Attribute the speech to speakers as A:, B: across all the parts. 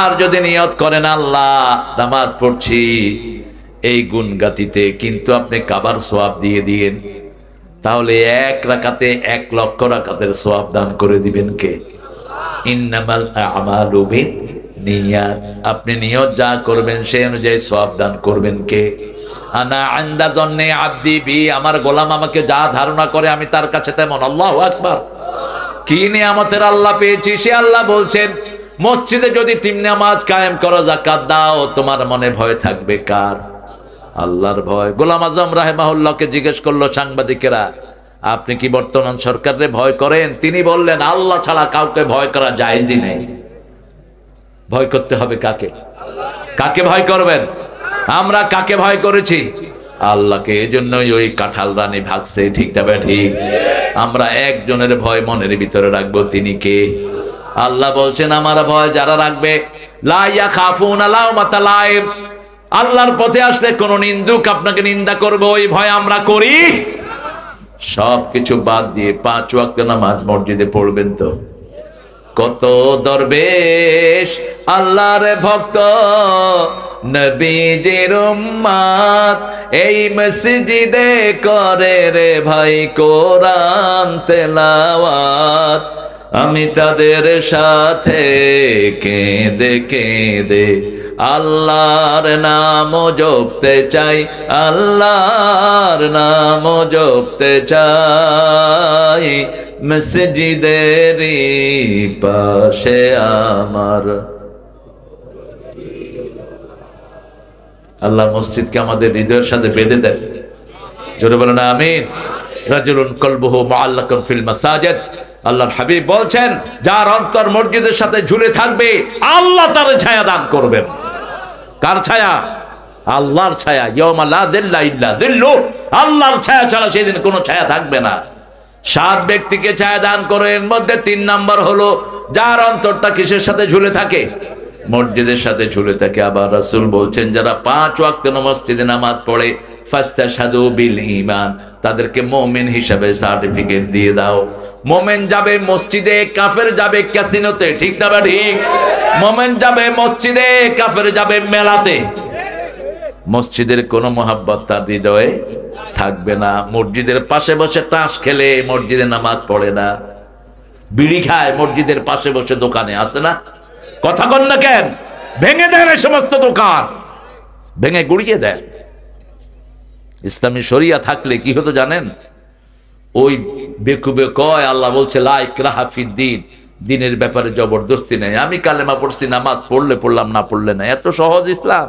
A: আর যদি নিয়ত করেন আল্লাহ নামাজ পড়ছি এই গুণ গাতিতে, কিন্তু আপনি কাবার সওয়াব দিয়ে দিয়েন, তাহলে এক রাকাতে 1 লক্ষ রাকাতের সওয়াব দান করে দিবেন কে? ইন্নামাল আমালু বিন্নিয়াত। আপনি নিয়ত যা করবেন সেই অনুযায়ী সওয়াব দান করবেন কে? আনা আনদা দন্নে আব্দি বি, আমার গোলাম আমাকে যা ধারণা করে আমি তার কাছে তেমন। আল্লাহু আকবার। কি নিয়ামতের আল্লাহ পেয়েছি, সে আল্লাহ বলছেন মসজিদে যদি 3 নামাজ কায়েম করো, যাকাত দাও, তোমার মনে ভয় থাকবে কার? আল্লাহর ভয়। গোলাম আজম রাহিমাহুল্লাহকে জিজ্ঞেস করলো সাংবাদিকেরা, আপনি কি বর্তমান সরকারে ভয় করেন? তিনি বললেন আল্লাহ ছাড়া কাউকে ভয় করা জায়েজই নেই। ভয় করতে হবে কাকে? কাকে ভয় করবেন? আমরা কাকে ভয় করেছি? আল্লাহকে। এজন্যই ওই কাঁঠাল রানী ভাগছে, ঠিক না ঠিক? আমরা একজনের ভয় মনের ভিতরে রাখবো, তিনি কে? আল্লাহ বলছেন আমার ভয় যারা রাখবে, লা ইয়াখাফুনা লাওমাতা লাইম, আল্লাহর পথে আসলে কোন নিন্দুক আপনাকে নিন্দা করবে, ওই ভয় আমরা করি। সবকিছু বাদ দিয়ে 5 ওয়াক্ত নামাজ মসজিদে পড়বেন তো। কত দরবেশ আল্লাহর ভক্ত নবীজির উম্মত এই মসজিদে করে রে ভাই কোরআন তেলাওয়াত, আমি তাদের সাথে কেঁদে কেঁদে আল্লাহর নাম জপতে চাই, আল্লাহর নাম জপতে চাই, মসজিদেরই পাশে আমার। আল্লাহ মসজিদকে আমাদের হৃদয়ের সাথে বেঁধে দেন, জোরে বলেন আমিন। রাজুলুন কলবুহু মুআল্লাকুন ফিল মাসাজিদ, আল্লাহর হাবিব বলছেন যার অন্তর মসজিদের সাথে ঝুলে থাকবে আল্লাহ তার ছায়া দান করবেন। কার ছায়া? আল্লাহর ছায়া। ইয়াউমা লা যিল্লা ইল্লা যিল্লু, আল্লাহর ছায়া ছাড়া সেদিন কোনো ছায়া থাকবে না। 7 ব্যক্তিকে ছায়া দান করে, এর মধ্যে 3 নাম্বার হলো যার অন্তরটা কিসের সাথে ঝুলে থাকে? মসজিদের সাথে ঝুলে থাকে। আবার রাসূল বলছেন যারা 5 ওয়াক্ত মসজিদে নামাজ পড়ে ফাস্তাশহাদু বিল ঈমান, তাদেরকে মুমিন হিসাবে সার্টিফিকেট দিয়ে দাও। মুমিন যাবে মসজিদে, কাফের যাবে ক্যাসিনোতে, ঠিক না বা ঠিক? মুমিন যাবে মসজিদে, কাফের যাবে মেলাতে। মসজিদের কোনো মহাব্বত তার হৃদয়ে থাকবে না। মসজিদের পাশে বসে তাস খেলে মসজিদে নামাজ পড়ে না, বিড়ি খায় মসজিদের পাশে বসে, দোকানে আছে না? কথা কন না কেন? ভেঙে দেন এই সমস্ত দোকান, ভেঙে গুড়িয়ে দেন। ইসলামী শরিয়া থাকলে কি হতো জানেন? ওই বেকুবে কয় আল্লাহ বলছে লা ইকরাহা ফিদ্দিন, দিনের ব্যাপারে জবরদস্তি নেই। আমি কালেমা পড়ছি, নামাজ পড়লে পড়লাম, না পড়লে না। এত সহজ ইসলাম।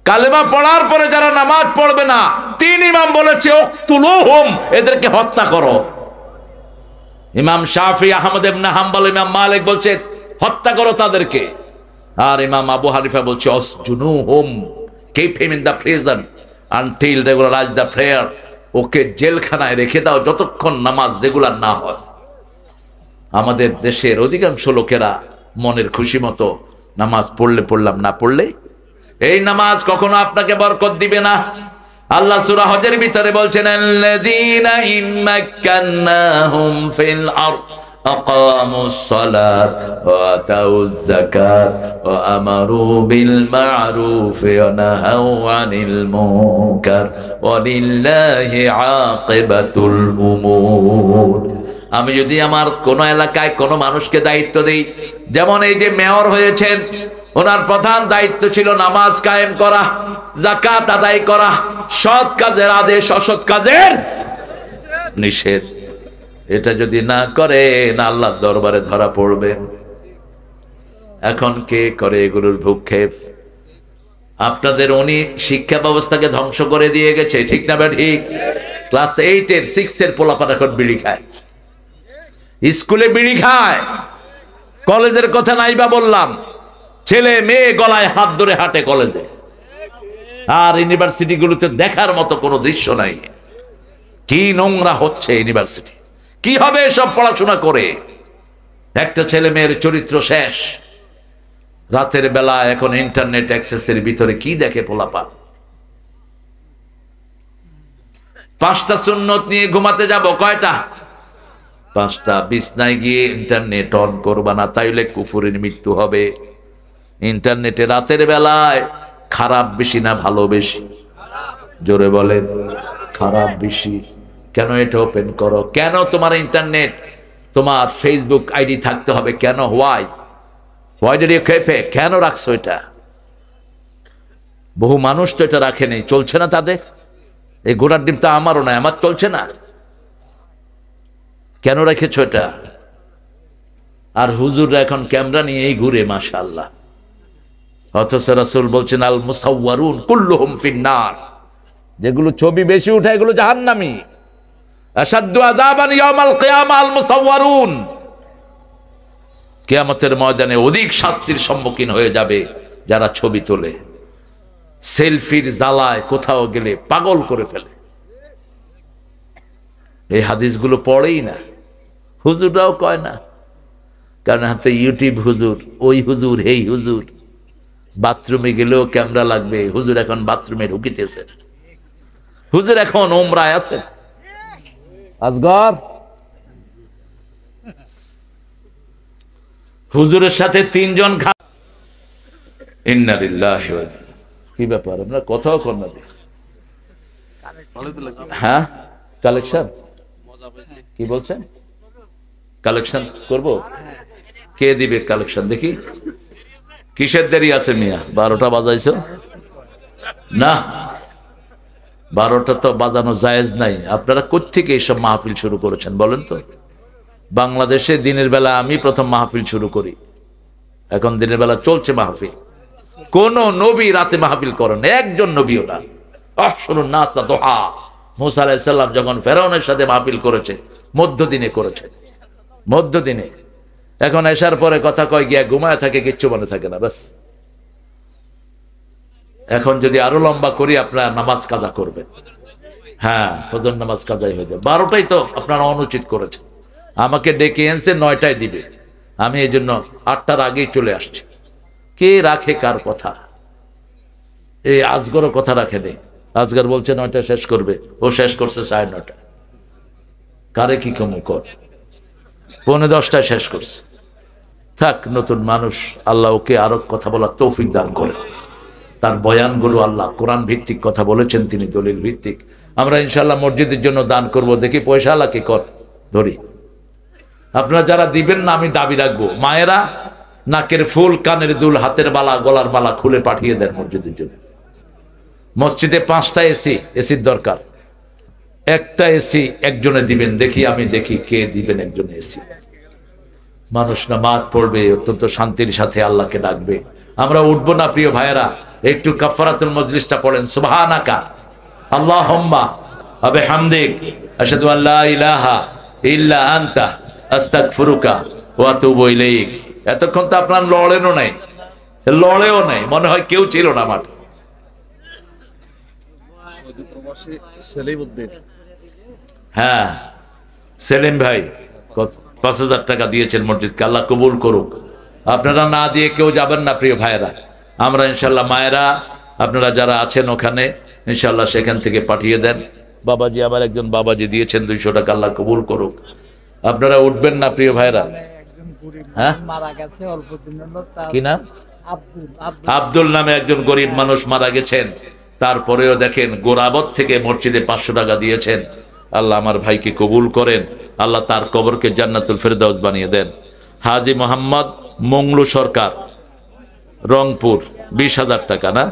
A: কালেমা পড়ার পরে যারা নামাজ পড়বে না, 3 ইমাম বলেছে উকতুলুহুম, এদেরকে হত্যা করো। ইমাম শাফি, আহমদ ইবনে হাম্বল, ইমাম মালিক বলছে হত্যা করো তাদেরকে। আর ইমাম আবু হানিফা বলছে আসজুনুহুম, keep him in the prison until regularize the prayer, ওকে জেলখানায় রেখে দাও যতক্ষণ নামাজ রেগুলার না হয়। আমাদের দেশের অধিকাংশ লোকেরা মনের খুশি মতো নামাজ পড়লে পড়লাম, না পড়লে এই নামাজ কখনো আপনাকে বরকত দিবে না। আল্লাহ সূরা হজের ভিতরে বলছেন আল্লাযীনা ইম্মাক্কান্নাহুম ফিল আরদ আকামুস সালাত ওয়া আতাউয যাকাত ওয়া আমারু বিল মা'রুফ ওয়া নাহাউ আনিল মুনকার ওয়া লিল্লাহি আকিবাতুল উমুর। আমি যদি আমার কোন এলাকায় কোন মানুষকে দায়িত্ব দেই, যেমন এই যে মেয়র হয়েছেন, ওনার প্রধান দায়িত্ব ছিল নামাজ কায়েম করা, যাকাত আদায় করা, সৎ কাজের আদেশ, অসৎ কাজের নিষেধ। এটা যদি না করে না আল্লাহর দরবারে ধরা পড়বে। এখন কে করে এগুলোর ভূক্ষেপ? আপনাদের উনি শিক্ষা ব্যবস্থাকে ধ্বংস করে দিয়ে গেছে, ঠিক না ঠিক? ক্লাস 8 এর 6 এর পোলাপান এখন বিড়ি খায়, স্কুলে বিড়ি খায়। কলেজের কথা নাইবা বললাম, ছেলে মেয়ে গলায় হাত ধরে হাঁটে কলেজে। আর ইউনিভার্সিটি গুলোতে দেখার মতো কোনো দৃশ্য নাই। কি নোংরা হচ্ছে ইউনিভার্সিটি! কি হবে সব পড়াশোনা করে? একটা ছেলে মেয়ের চরিত্র শেষ। রাতের বেলা এখন ইন্টারনেট অ্যাক্সেসের ভিতরে কি দেখে পোলাপান। 5টা সুন্নত নিয়ে ঘুমাতে যাব, কয়টা? 5টা। বিছনায় গিয়ে ইন্টারনেট অন করবা না, তাইলে কুফরের মৃত্যু হবে। ইন্টারনেটে রাতের বেলায় খারাপ বেশি না ভালো বেশি? জোরে বলেন। খারাপ বেশি। কেন এটা ওপেন করো? কেন তোমার ইন্টারনেট, তোমার ফেসবুক আইডি থাকতে হবে? কেন? Why did you keep it? কেন রাখছো এটা? বহু মানুষ তো এটা রাখে নেই, চলছে না তাদের। এই ঘোড়ার ডিমটা আমারও না, আমার চলছে না। কেন রেখেছো এটা? আর হুজুররা এখন ক্যামেরা নিয়েই ঘুরে, মাশাআল্লাহ। অথচ রাসূল বলছেন আল মুসাওয়ারুন কুল্লুহুম ফিন্নার, যেগুলো ছবি বেশি উঠে এগুলো জাহান্নামী। আশাদ্দু আযাবান ইয়াউমাল কিয়ামা আল মুসাওয়ারুন, কিয়ামতের ময়দানে অধিক শাস্তির সম্মুখীন হয়ে যাবে যারা ছবি তোলে। সেলফির জ্বালায় কোথাও গেলে পাগল করে ফেলে। এই হাদিসগুলো পড়েই না, হুজুররাও কয় না, কারণ হাতে ইউটিউব হুজুর, ওই হুজুর, এই হুজুর। বাথরুমে গেলেও ক্যামেরা লাগবে। হুজুর এখন বাথরুমে ঢুকিতেছে, হুজুর এখন ওমরায় আছে। আজগর হুজুরের সাথে 3 জন ইন্না লিল্লাহি ওয়া ইন্না। কি ব্যাপার, আপনার কথাও কর না? হ্যাঁ, কালেকশন কি বলছেন? কালেকশন করব? কে দিবে কালেকশন? দেখি কিসের দেরি আছে মিয়া? 12টা বাজাইছো না? 12টা তো বাজানো জায়েজ নাই। আপনারা কোত্থেকে এইসব মাহফিল শুরু করেছেন বলেন তো? বাংলাদেশে দিনের বেলা আমি প্রথম মাহফিল শুরু করি, এখন দিনের বেলা চলছে মাহফিল। কোন নবী রাতে মাহফিল করেন? একজন নবীও না। আহশুরুন নাস দুহা, মুসা আলাইহিস সালাম যখন ফেরাউনের সাথে মাহফিল করেছে, মধ্যদিনে করেছে, মধ্যদিনে। এখন এশার পরে কথা কয় গিয়া ঘুমায় থাকে, কিচ্ছু মনে থাকে না, বাস। এখন যদি আরো লম্বা করি আপনারা নামাজ কাজা করবেন। হ্যাঁ, ফজর নামাজ কাজাই হয়ে যাবে। 12টাই তো আপনারা অনুচিত করেছেন। আমাকে ডেকে এনেছে 9টায় দিবে, আমি এই জন্য 8টার আগেই চলে আসছি। কে রাখে কার কথা? এই আজগরও কথা রাখে নেই। আজগর বলছে 9টায় শেষ করবে, ও শেষ করছে 9:30। কারে কি কম কর? 9:45 শেষ করছে। থাক, নতুন মানুষ, আল্লাহ ওকে আরো কথা বলার তৌফিক দান করে। তার বয়ানগুলো আল্লাহ কোরআন ভিত্তিক কথা বলেছেন, তিনি দলিল ভিত্তিক। আমরা ইনশাআল্লাহ মসজিদের জন্য দান করব। দেখি পয়সা আল্লাহ কি কর ধরি। আপনারা যারা দিবেন না আমি দাবি রাখবো, মায়েরা নাকের ফুল, কানের দুল, হাতের বালা, গলার বালা খুলে পাঠিয়ে দেন মসজিদের জন্য। মসজিদে 5টা এসির দরকার। একটা এসি একজনে দিবেন, দেখি আমি দেখি কে দিবেন একজনে এসি। মানুষ নামাজ পড়বে, অত্যন্ত শান্তির সাথে আল্লাহকে ডাকবে। আমরা উঠবো না প্রিয় ভাইয়েরা? একটু কাফারাতুল মজলিসটা পড়েন। সুবহানাকা আল্লাহুম্মা ওয়া বিহামদিক আশহাদু আল্লা ইলাহা ইল্লা আনতা আস্তাগফিরুকা ওয়া আতুবু ইলাইক। এতক্ষণ তো আপনার লড়েনও নাই, লড়েও নাই, মনে হয় কেউ ছিল না মাঠে। হ্যাঁ, সেলিম ভাই 5,000 টাকা দিয়েছেন মসজিদকে, আল্লাহ কবুল করুক। আপনারা না দিয়ে কেউ যাবেন না প্রিয় ভাইয়েরা। আমরা ইনশাল্লাহ, মায়েরা আপনারা যারা আছেন ওখানে ইনশাল্লাহ সেখান থেকে পাঠিয়ে দেন। বাবাজি, আমার একজন বাবাজি দিয়েছেন 200 টাকা, আল্লাহ কবুল করুক। আপনারা উঠবেন না প্রিয় ভাইয়েরা? হ্যাঁ, কি নাম? আব্দুল নামে একজন গরিব মানুষ মারা গেছেন। তারপরেও দেখেন গোরাবত থেকে মসজিদে 500 টাকা দিয়েছেন। আল্লাহ আমার ভাইকে কবুল করেন, আল্লাহ তার কবরকে জান্নাতুল ফেরদাউস বানিয়ে দেন। হাজী মোহাম্মদ মংলু সরকার, রংপুর, 20,000 টাকা না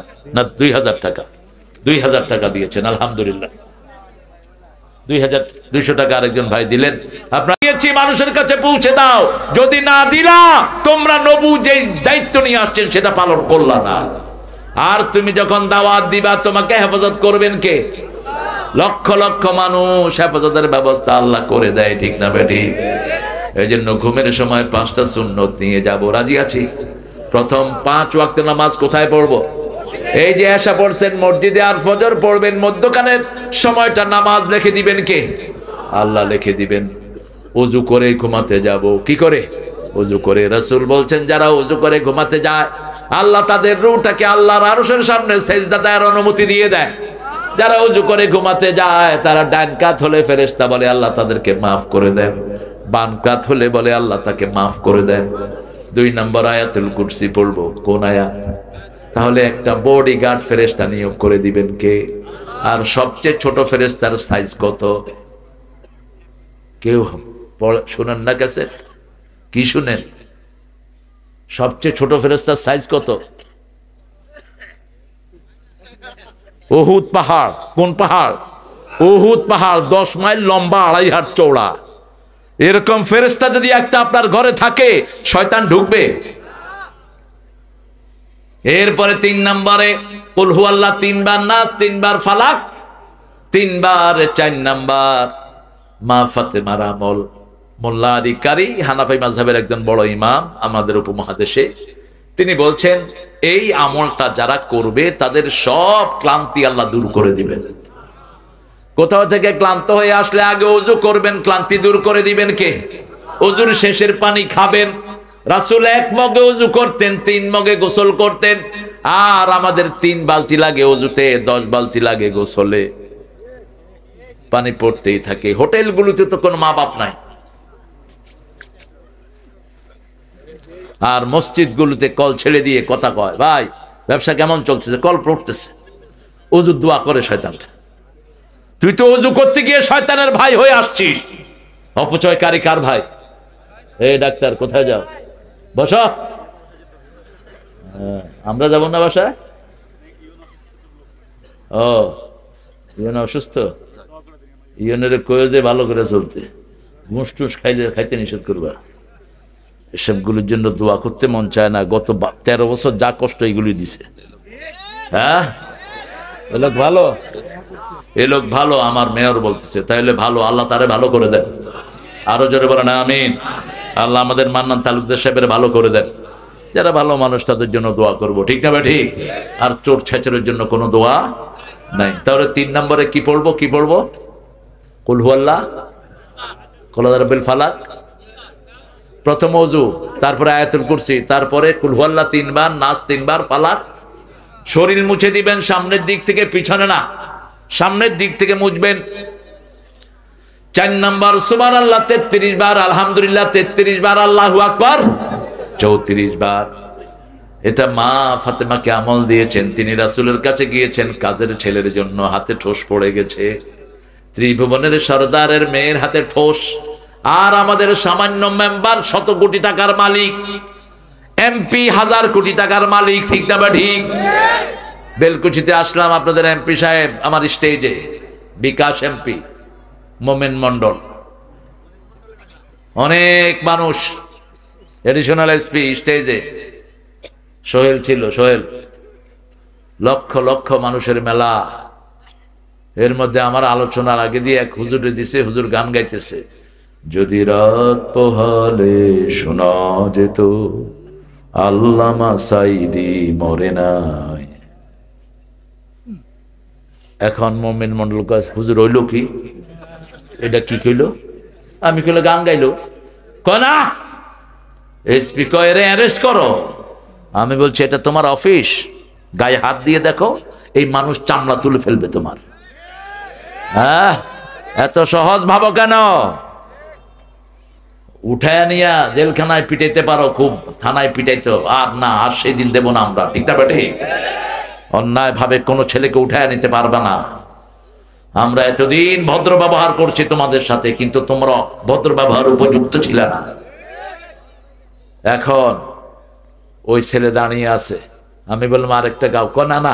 A: 2,000 টাকা, 2,000 টাকা দিয়েছেন, আলহামদুলিল্লাহ। 2,200 টাকা আরেকজন ভাই দিলেন। আপনারা দিয়েছি, মানুষের কাছে পৌঁছে দাও। যদি না দিলা, তোমরা নবু যে দায়িত্ব নিয়ে আসছেন সেটা পালন করলা না। আর তুমি যখন দাওয়াত দিবা, তোমাকে হেফাজত করবেন কে? লক্ষ লক্ষ মানুষ, হেফাজতের ব্যবস্থা আল্লাহ করে দেয়, ঠিক না বেঠিক? এই জন্য ঘুমের সময় 5টা সুন্নত নিয়ে যাব, রাজি আছি? প্রথম 5 ওয়াক্ত নামাজ কোথায় পড়বো? এই যে এশা পড়ছেন মসজিদে, আর ফজর পড়বেন, মধ্যখানের সময়টা নামাজ লিখে দিবেন কে? আল্লাহ লিখে দিবেন। ওযু করে ঘুমাতে যাব, কি করে? ওযু করে। রাসূল বলছেন যারা ওযু করে ঘুমাতে যায়, আল্লাহ তাদের রূহটাকে আল্লাহর আরশের সামনে সেজদা দেওয়ার অনুমতি দিয়ে দেয়। যারা ওযু করে ঘুমাতে যায়, তারা ডান কাত হলে ফেরেশতা বলে আল্লাহ তাদেরকে মাফ করে দেন, বাম কাত হলে বলে আল্লাহ তাকে মাফ করে দেন। 2 নম্বর আয়াতুল কুরসি পড়বো। কোন আয়াত? তাহলে একটা বডিগার্ড ফেরেশতা নিয়োগ করে দিবেন কে? আর সবচেয়ে ছোট ফেরেশতার সাইজ কত? কেউ শুনেন না? কাছে কি শুনেন? সবচেয়ে ছোট ফেরেশতার সাইজ কত? উহুদ পাহাড়। কোন পাহাড়? উহুদ পাহাড় 10 মাইল লম্বা, 2.5 হাত চওড়া। এরকম ফেরেশতা যদি একটা আপনার ঘরে থাকে, শয়তান ঢুকবে? এরপরে 3 নম্বরে কুল হুয়াল্লাহ 3 বার, নাস 3 বার, ফালাক 3 বার। 4 নম্বর মা ফাতেমার আমল। মোল্লা আলী কারি হানাফি মাযহাবের একজন বড় ইমাম আমাদের উপমহাদেশে, তিনি বলছেন এই আমলটা যারা করবে তাদের সব ক্লান্তি আল্লাহ দূর করে দিবেন। কোথাও থেকে ক্লান্ত হয়ে আসলে আগে ওযু করবেন, ক্লান্তি দূর করে দিবেন কে? ওযুর শেষের পানি খাবেন। রাসূল 1 মগে ওযু করতেন, 3 মগে গোসল করতেন। আর আমাদের 3 বালতি লাগে ওযুতে, 10 বালতি লাগে গোসলে। পানি পড়তেই থাকে। হোটেলগুলোতে তো কোনো মা বাপ নাই, আর মসজিদগুলোতে কল ছেড়ে দিয়ে কথা কয়, ভাই ব্যবসা কেমন চলতেছে? কল পড়তেছে। ওযুর দোয়া করে শয়তানটা। তুই তো ওযু করতে গিয়ে শয়তানের ভাই হয়ে আসছিস। অপচয়কারী কার ভাই? এই ডাক্তার কোথায় যাও? বসো। আমরা যাব না বাসায়? ও ইয়ন অসুস্থ? ইয়নের কয়ে যে ভালো করে চলতে, ঘুষ টুস খাইতে নিষেধ করবা। এসবগুলোর জন্য দোয়া করতে মন চায় না। গত 13 বছর যা কষ্ট এগুলি দিছে। হ্যাঁ, এ লোক ভালো, এ লোক ভালো। আমার মেয়র বলতেছে তাইলে ভালো, আল্লাহ তারে ভালো করে দেন। আরো জোরে বলেন আমিন। আল্লাহ আমাদের মান্নান তালুকদার সাহেবের ভালো করে দেন। যারা ভালো মানুষ তাদের জন্য দোয়া করব, ঠিক না ভাই? ঠিক। আর চোর ছেচরের জন্য কোনো দোয়া নাই। তাহলে 3 নম্বরে কি পড়বো? কি পড়বো? কুল হুয়াল্লাহ, কুল আউযু বিল ফালাক, প্রথম ওযু, তারপরে আয়াতুল কুরসি, তারপরে কুল হুয়াল্লাহ 3 বার, নাস 3 বার, ফালাক। শরীর মুছে দিবেন সামনের দিক থেকে, পিছনে না, সামনের দিক থেকে মুছবেন। 4 নম্বর সুবহানাল্লাহ 33 বার, আলহামদুলিল্লাহ 33 বার, আল্লাহু আকবার 34 বার। এটা মা ফাতেমাকে আমল দিয়েছেন। তিনি রাসূলের কাছে গিয়েছেন কাজের ছেলের জন্য, হাতে ঠোস পড়ে গেছে। ত্রিভুবনের সরদারের মেয়ের হাতে ঠোস। আর আমাদের সামান্য মেম্বার 100 কোটি টাকার মালিক, এমপি 1000 কোটি টাকার মালিক, ঠিক না বা ঠিক? বেলকুচিতে আসলাম আপনাদের এমপি সাহেব আমার স্টেজে, বিকাশ এমপি, মোমেন মন্ডল, অনেক মানুষ, এডিশনাল এসপি স্টেজে, সোহেল ছিল, সোহেল, লক্ষ লক্ষ মানুষের মেলা। এর মধ্যে আমার আলোচনার আগে দিয়ে এক হুজুরে দিছে, হুজুর গান গাইতেছে, যদি রাত পোহালে শোনা যেত আল্লামা সাইদি মরে নাই। এখন মোমেন মন্ডল কাছে, হুজুর হইল কি? এটা কি কইল? আমি কইল গান গাইলো। কনা এসপি কয় রে অ্যারেস্ট করো। আমি বলছি এটা তোমার অফিস, গায়ে হাত দিয়ে দেখো, এই মানুষ চামড়া তুলে ফেলবে তোমার। হ্যাঁ, এত সহজ ভাবো কেন? উঠায় নিয়া জেলখানায় পিটাইতে পারো, খুব থানায় পিটাইতো, আর না, আর সেই দিন দেবো না আমরা, ঠিক না বেটে? অন্যায় ভাবে কোনো ছেলেকে উঠায় নিতে পারবে না। আমরা এতদিন ভদ্র ব্যবহার করছি তোমাদের সাথে, কিন্তু তোমরা ভদ্র ব্যবহার উপযুক্ত ছিল না। এখন ওই ছেলে দাঁড়িয়ে আছে, আমি বললাম আরেকটা গাও। না না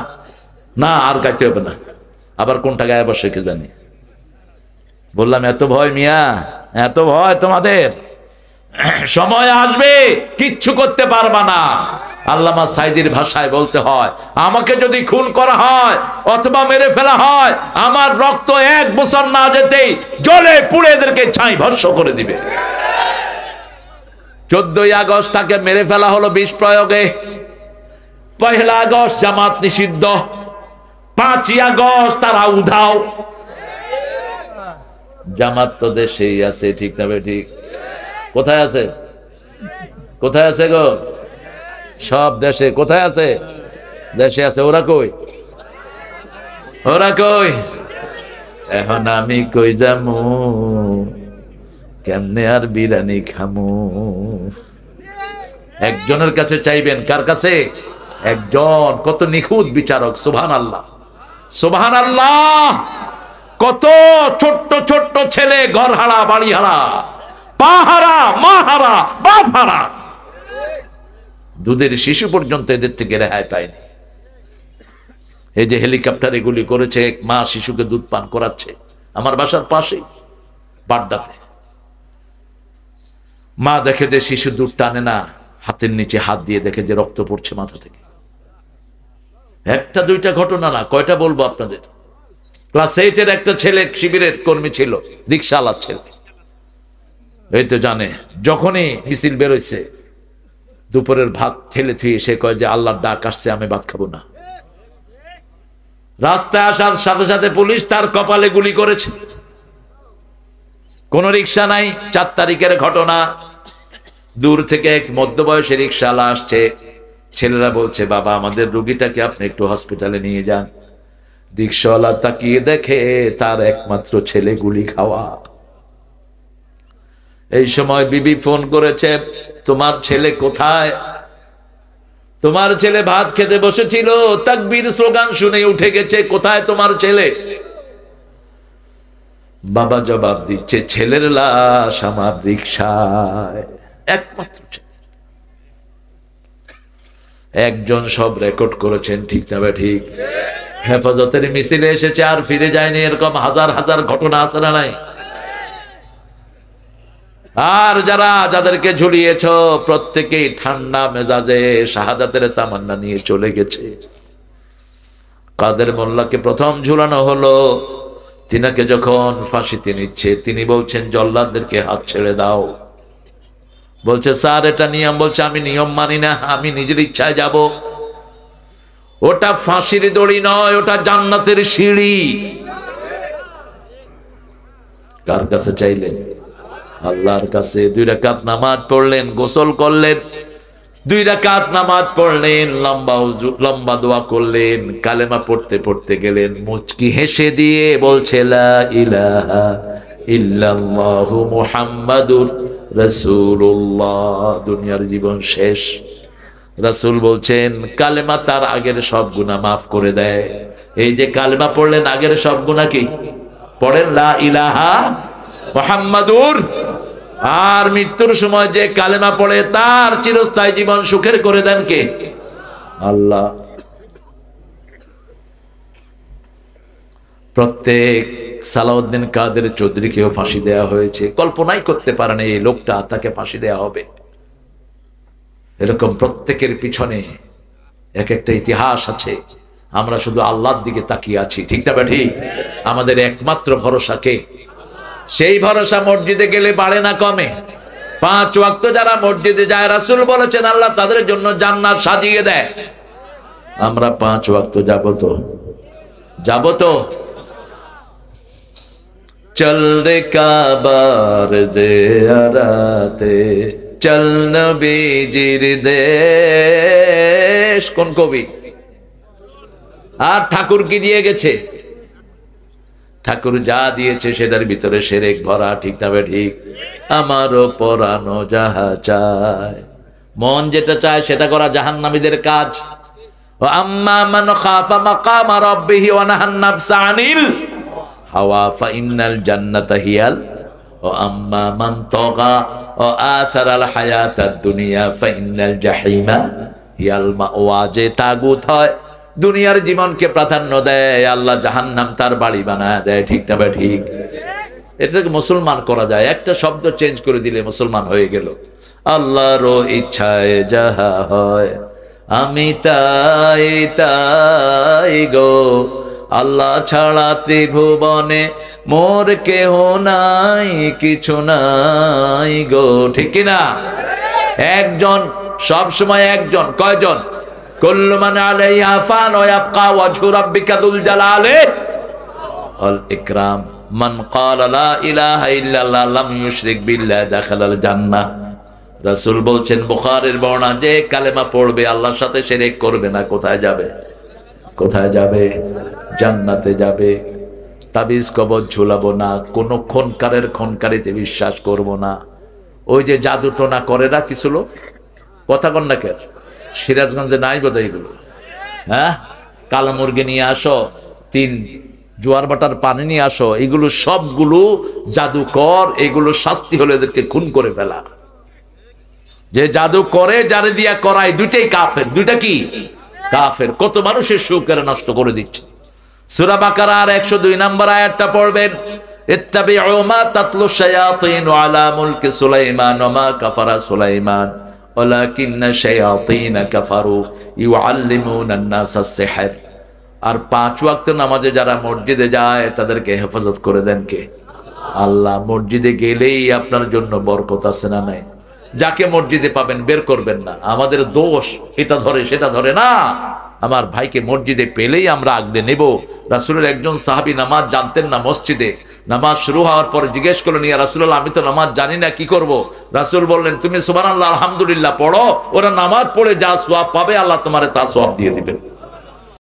A: না, আর গাইতে হবে না। আবার কোনটা গায়ে বসে কে জানি। বললাম এত ভয় মিয়া, এত ভয় তোমাদের? সময় আসবে কিচ্ছু করতে পারবা না। আল্লামা সাইদির ভাষায় বলতে হয়, আমাকে যদি খুন করা হয় অথবা মেরে ফেলা হয়, আমার রক্ত 1 বছর না যেতেই জ্বলে পুড়ে এদেরকে ছাই ভস্ম করে দিবে। 14ই আগস্ট তাকে মেরে ফেলা হলো বিষ প্রয়োগে। 1 আগস্ট জামাত নিষিদ্ধ, 5ই আগস্ট তারা উধাও। জামাত তো দেশেই আছে, ঠিক না ভাই? ঠিক। কোথায় আছে? কোথায় আছে গো? সব দেশে। কোথায় আছে? দেশে আছে। ওরা কই? ওরা কই? এখন আমি কই যামু, কেমনে আর বিরানি খামু? একজনের কাছে চাইবেন। কার কাছে? একজন। কত নিখুঁত বিচারক! সুবহানাল্লাহ, সুবহানাল্লাহ। কত ছোট্ট ছোট্ট ছেলে ঘর হারা, বাড়ি হারা, পা হারা, মা হারা, বাপ হারা, দুধের শিশু পর্যন্ত এদের থেকে রেহাই পায়নি। এই যে হেলিকপ্টারে গুলি করেছে, এক মা শিশুকে দুধ পান করাচ্ছে আমার বাসার পাশেই বাড্ডাতে। মা দেখে যে শিশু দুধ টানে না, হাতের নিচে হাত দিয়ে দেখে যে রক্ত পড়ছে মাথা থেকে। একটা দুইটা ঘটনা না, কয়টা বলবো আপনাদের। ক্লাস 8-এর একটা ছেলে শিবিরের কর্মী ছিল, রিক্সা চালাচ্ছে, এই তো জানে। যখনই মিছিল বেরোইছে, দুপুরের ভাত ঠেলে থুয়ে সে কয় যে আল্লাহর ডাক আসছে, আমি ভাত খাবো না। রাস্তায় আসার সাথে সাথে পুলিশ তার কপালে গুলি করেছে। কোন রিক্সা নাই। 4 তারিখের ঘটনা। দূর থেকে এক মধ্যবয়সী রিক্সাওয়ালা আসছে। ছেলেরা বলছে, বাবা আমাদের রুগীটাকে আপনি একটু হসপিটালে নিয়ে যান। রিক্সাওয়ালা তাকিয়ে দেখে তার একমাত্র ছেলে গুলি খাওয়া। এই সময় বিবি ফোন করেছে, তোমার ছেলে কোথায়? তোমার ছেলে ভাত খেতে বসেছিল, তাকবীর স্লোগান শুনে উঠে গেছে, কোথায় তোমার ছেলে? বাবা জবাব দিচ্ছে, ছেলের লাশ আমার রিক্সায়, একমাত্র ছেলে। একজন সব রেকর্ড করেছেন, ঠিক না বে ঠিক? হেফাজতের মিছিলে এসেছে আর ফিরে যায়নি, এরকম হাজার হাজার ঘটনা আছে না নাই? আর যাদেরকে ঝুলিয়েছ প্রত্যেকেই ঠান্ডা মেজাজে শাহাদাতের তামান্না নিয়ে চলে গেছে। কাদের মোল্লাকে প্রথম ঝুলানো হলো, তিনাকে যখন ফাঁসিতে নিচ্ছে তিনি বলছেন জল্লাদদেরকে হাত ছেড়ে দাও। বলছে স্যার এটা নিয়ম। বলছে আমি নিয়ম মানি না, আমি নিজের ইচ্ছায় যাব। ওটা ফাঁসির দড়ি নয়, ওটা জান্নাতের সিঁড়ি। কার কাছে চাইলেন? আল্লাহর কাছে। 2 রাকাত নামাজ পড়লেন, গোসল করলেন, 2 রাকাত নামাজ পড়লেন, লম্বা দোয়া করলেন, কালেমা পড়তে পড়তে গেলেন, মুচকি হেসে দিয়ে বলছে লা ইলাহা ইল্লাল্লাহু মুহাম্মাদুর রাসূলুল্লাহ। দুনিয়ার জীবন শেষ। রাসূল বলছেন কালেমা তার আগের সব গুনাহ মাফ করে দেয়। এই যে কালেমা পড়লেন, আগের সব গুনাহ কি পড়েন? লা ইলাহা মুহাম্মাদুর। আর মৃত্যুর সময় যে কালেমা পড়ে তার চিরস্থায়ী জীবন সুখের করে দেন কে? আল্লাহ। প্রত্যেক সালাউদ্দিন কাদের চৌধুরীকেও ফাঁসি দেওয়া হয়েছে। কল্পনাই করতে পারেন এই লোকটা, তাকে ফাঁসি দেওয়া হবে। এরকম প্রত্যেকের পিছনে এক একটা ইতিহাস আছে। আমরা শুধু আল্লাহর দিকে তাকিয়ে আছি, ঠিক না ঠিক? আমাদের একমাত্র ভরসা কে? সেই ভরসা মসজিদে গেলে বাড়ে না কমে। 5 ওয়াক্ত যারা মসজিদে যায়, রাসূল বলেছেন আল্লাহ তাদের জন্য জান্নাত সাজিয়ে দেয়। আমরা 5 ওয়াক্ত যাব তো? চল রে কাবার জিয়ারাতে, চল নবীজির দেশ। কোন কবি? আর ঠাকুর কি দিয়ে গেছে? ঠাকুর যা দিয়েছে সেটার ভিতরে শিরক ভরা, ঠিক না ঠিক? আমারও পরানো যাহা চায়, মন যেটা চায় সেটা করা জাহান্নামীদের কাজ। ও আম্মা মান খাফা মাকামা রাব্বিহি ওয়া নাহান নাফসা আনিল হাওয়া ফাইন্নাল জান্নাতা হিয়াল, ও আম্মা মান তাগা ও আসারাল হায়াতাদ দুনিয়া ফাইন্নাল জাহিমা হিয়াল মাওয়া। যে তাগুত হয়, দুনিয়ার জীবনকে প্রাধান্য দেয়, আল্লাহ জাহান্নাম তার বাড়ি বানায় দেয়, ঠিক না ঠিক? এটা থেকে মুসলমান করা যায়, একটা শব্দ চেঞ্জ করে দিলে মুসলমান হয়ে গেল। আল্লাহর ইচ্ছায় যাহা হয় আমি তাই তাই গো, আল্লাহ ছাড়া ত্রিভুবনে মোর কেহ নাই, কিছু নাই গো, ঠিক কিনা? একজন, সব সময় একজন। কয়জন? কুল্লু মান আলাইহা ফান ওয়া ইয়াবকা ওয়াজহু রাব্বিকা যুল জালালি ওয়াল ইকরাম। মান ক্বালা লা ইলাহা ইল্লাল্লাহ লাম ইউশরিক বিল্লাহি দাখালাল জান্নাহ। রাসূল বলছেন বুখারীর বর্ণনা, যে কালেমা পড়বে আল্লাহর সাথে শিরক করবে না, কোথায় যাবে? কোথায় যাবে? জান্নাতে যাবে। তাবিজ কবজ ঝুলাবো না, কোন খনকারের খনকারিতে বিশ্বাস করব না। ওই যে জাদু টোনা করে না কিছু লোক, কথা কন না কেন? সিরাজগঞ্জে নাই বোধহয় এগুলো। হ্যাঁ, কালো মুরগি নিয়ে আসো, 3 জোয়ার বাটার পানি নিয়ে আসো, এগুলো সবগুলো জাদুকর। এগুলো শাস্তি হলো এদেরকে খুন করে ফেলা। যে জাদু করে, যারে দিয়া করায়, দুইটাই কাফের। দুইটা কি? কাফের। কত মানুষের সুখ এরা নষ্ট করে দিচ্ছে। সূরা বাকারার 102 নম্বর আয়াতটা পড়বেন, ইত্তাবিউ মা তাতলু শায়াতিন আলা মুলকি সুলাইমান ওয়া মা কাফারা সুলাইমান ওয়ালাকিন্না শায়াতিন কাফারু ইউআল্লিমুনা আন-নাসা আস-সিহর। আর 5 ওয়াক্ত নামাজে যারা মসজিদে যায় তাদেরকে হেফাজত করে দেন কে? আল্লাহ। মসজিদে গেলেই আপনার জন্য বরকত আছে না নাই? যাকে মসজিদে পাবেন বের করবেন না। আমাদের দোষ এটা ধরে সেটা ধরে না। আমার ভাইকে মসজিদে পেলেই আমরা আগলে নেব। রাসূলের একজন সাহাবী নামাজ জানতেন না, মসজিদে নামাজ শুরু হওয়ার পরে জিজ্ঞেস করলেন, ইয়া রাসূলুল্লাহ, আমি তো নামাজ জানি না, কি করব? রাসূল বললেন, তুমি সুবহানাল্লাহ আলহামদুলিল্লাহ পড়ো, ওরা নামাজ পড়ে যা সওয়াব পাবে আল্লাহ তোমারে তা সওয়াব দিয়ে দিবেন।